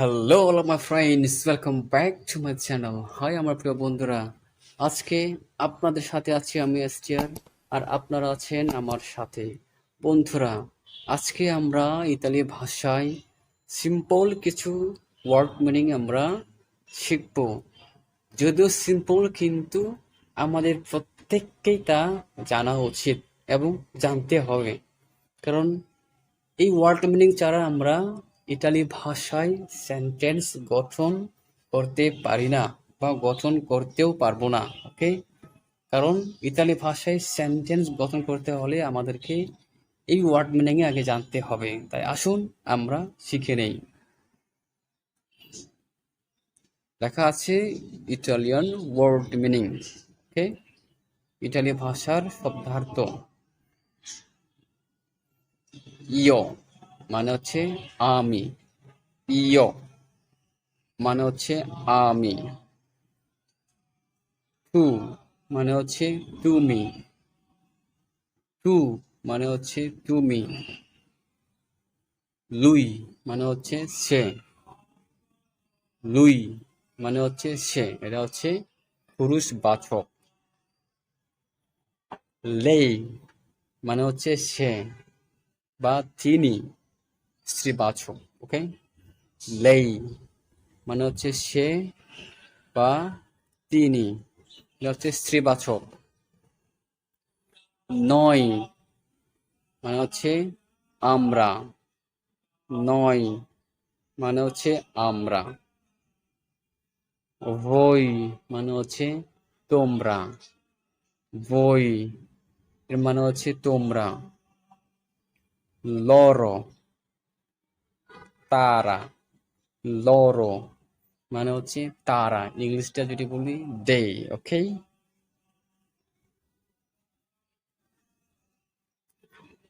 Hello all of my friends, welcome back to my channel. Hi আমার প্রিয় বন্ধুরা, আজকে আপনাদের সাথে আছি আমি এস্টিয়ার, আর আপনারা আছেন আমার সাথে। বন্ধুরা, আজকে আমরা ইতালি ভাষায় সিম্পল কিছু ওয়ার্ড মিনিং আমরা শিখব। যদিও সিম্পল, কিন্তু আমাদের প্রত্যেককেই তা জানা উচিত এবং জানতে হবে, কারণ এই ওয়ার্ড মিনিং ছাড়া আমরা ইতালি ভাষায় সেন্টেন্স গঠন করতে পারি না বা গঠন করতেও পারবো না। ওকে, কারণ ইতালি ভাষায় সেন্টেন্স গঠন করতে হলে আমাদেরকে এই ওয়ার্ড মিনিং আগে জানতে হবে। তাই আসুন আমরা শিখে নেই। লেখা আছে ইটালিয়ান ওয়ার্ড মিনিং। ওকে, ইতালি ভাষার শব্দার্থ। ইয়ো মানে হচ্ছে আমি। ইয়ো মানে হচ্ছে আমি। টু মানে হচ্ছে তুমি। টু মানে হচ্ছে তুমি। লুই মানে হচ্ছে সে। লুই মানে হচ্ছে সে, এটা হচ্ছে পুরুষ বাচক। লেই মানে হচ্ছে সে বা তিনি, স্ত্রীবাচক। ওকে, লেই মানে হচ্ছে সে বা তিনি, এটা হচ্ছে স্ত্রীবাচক। নয় মানে হচ্ছে আমরা। নয় মানে হচ্ছে আমরা। voi মানে হচ্ছে তোমরা। voi এর মানে হচ্ছে তোমরা। loro তারা। loro মানে হচ্ছে তারা। ইংলিশটা যদি বলি they। ওকে,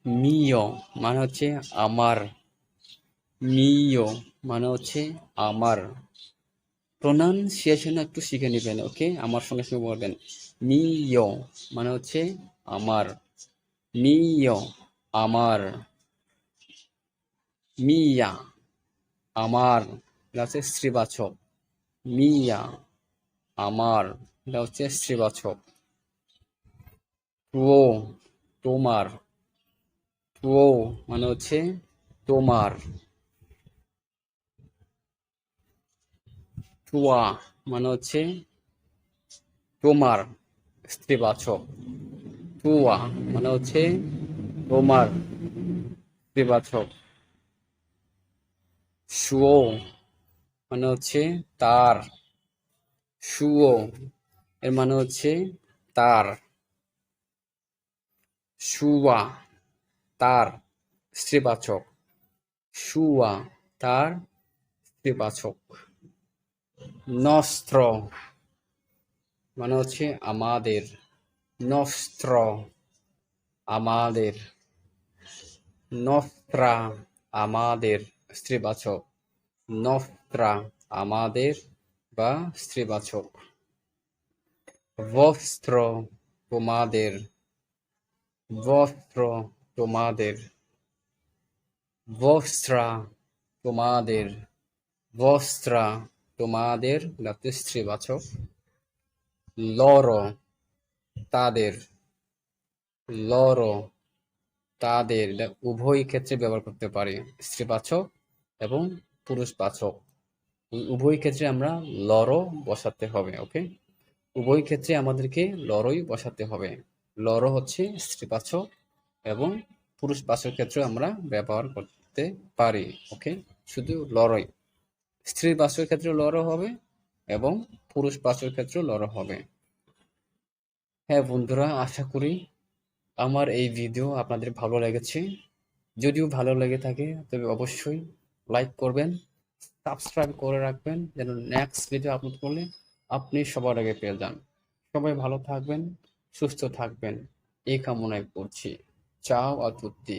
mio মানে হচ্ছে আমার। mio মানে হচ্ছে আমার। প্রোনাউন্সিয়েশন একটু শিখে নেবেন। ওকে, আমার সঙ্গে সঙ্গে বলবেন। mio মানে হচ্ছে আমার। mio আমার। mia আমার, এটা হচ্ছে স্ত্রীবাচক। মিয়া আমার, এটা হচ্ছে স্ত্রীবাচক। তুও তোমার। তুও মানে হচ্ছে তোমার। তুয়া মানে হচ্ছে তোমার, স্ত্রীবাচক। তুয়া মানে হচ্ছে তোমার, স্ত্রীবাচক। সুও মানে হচ্ছে তার। সুও এর মানে হচ্ছে তার। সুয়া তার, স্ত্রীবাচক। সুয়া তার, স্ত্রীবাচক। নস্ত্র মানে হচ্ছে আমাদের। নস্ত্র আমাদের। নস্ত্রা আমাদের, স্ত্রীবাচক। নস্ত্রা আমাদের বা স্ত্রীবাচক। বস্ত্র তোমাদের। বস্ত্র তোমাদের। বস্ত্রা তোমাদের। বস্ত্রা তোমাদের, স্ত্রীবাচক। লরো তাদের। লরো তাদের, উভয় ক্ষেত্রে ব্যবহার করতে পারি, স্ত্রীবাচক এবং পুরুষবাচক। উভয় ক্ষেত্রে আমরা লরো বসাতে হবে। ওকে, উভয় ক্ষেত্রে আমাদেরকে লরই বসাতে হবে। লরো হচ্ছে স্ত্রীবাচক এবং পুরুষবাচক ক্ষেত্রে আমরা ব্যবহার করতে পারি। ওকে, শুধু লরই। স্ত্রীবাচক ক্ষেত্রে লরো হবে এবং পুরুষবাচক ক্ষেত্রে লরো হবে। হ্যাঁ বন্ধুরা, আশা করি আমার এই ভিডিও আপনাদের ভালো লেগেছে। যদিও ভালো লেগে থাকে তবে অবশ্যই লাইক করবেন, সাবস্ক্রাইব করে রাখবেন, যেন নেক্সট ভিডিও আপলোড করলে আপনি সবার আগে পেয়ে যান। সবাই ভালো থাকবেন, সুস্থ থাকবেন, এই কামনাই করছি। চাও আ তুত্তি।